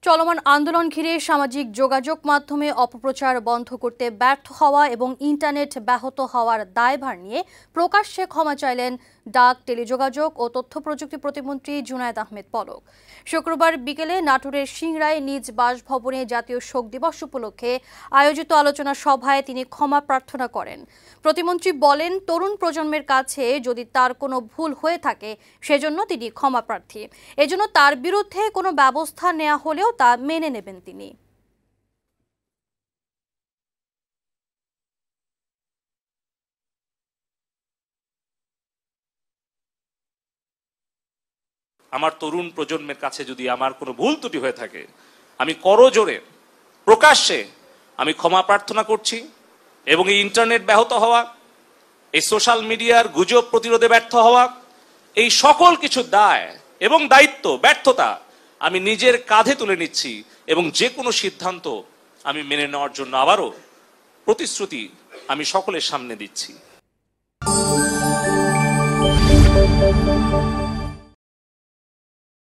চলমান আন্দোলন ঘিরে সামাজিক যোগাযোগ মাধ্যমে অপপ্রচার বন্ধ করতে ব্যর্থ হওয়া এবং ইন্টারনেট ব্যাহত হওয়ার দায়ভার নিয়ে প্রকাশ্যে ক্ষমা চাইলেন ডাক, টেলিযোগাযোগ ও তথ্য প্রযুক্তি প্রতিমন্ত্রী জুনায়েদ আহমেদ পলক। শুক্রবার বিকেলে নাটোরের সিংড়ায় নিজ বাসভবনে জাতীয় শোক দিবস উপলক্ষে আয়োজিত আলোচনা সভায় তিনি ক্ষমা প্রার্থনা করেন। প্রতিমন্ত্রী বলেন, তরুণ প্রজন্মের কাছে যদি তার কোনো ভুল হয়ে থাকে সেজন্য তিনি ক্ষমা প্রার্থী। এজন্য তার বিরুদ্ধে কোনো ব্যবস্থা নেওয়া হলেও তা মেনে নেবেন তিনি। আমার তরুণ প্রজন্মের কাছে যদি আমার কোনো ভুল ত্রুটি হয়ে থাকে, আমি করজোড়ে প্রকাশ্যে আমি ক্ষমা প্রার্থনা করছি। এবং এই ইন্টারনেট ব্যাহত হওয়া, এই সোশ্যাল মিডিয়ার গুজব প্রতিরোধে ব্যর্থ হওয়া, এই সকল কিছু দায় এবং দায়িত্ব, ব্যর্থতা আমি নিজের কাঁধে তুলে নিচ্ছি এবং যে কোনো সিদ্ধান্ত আমি মেনে নেওয়ার জন্য আবারও প্রতিশ্রুতি আমি সকলের সামনে দিচ্ছি।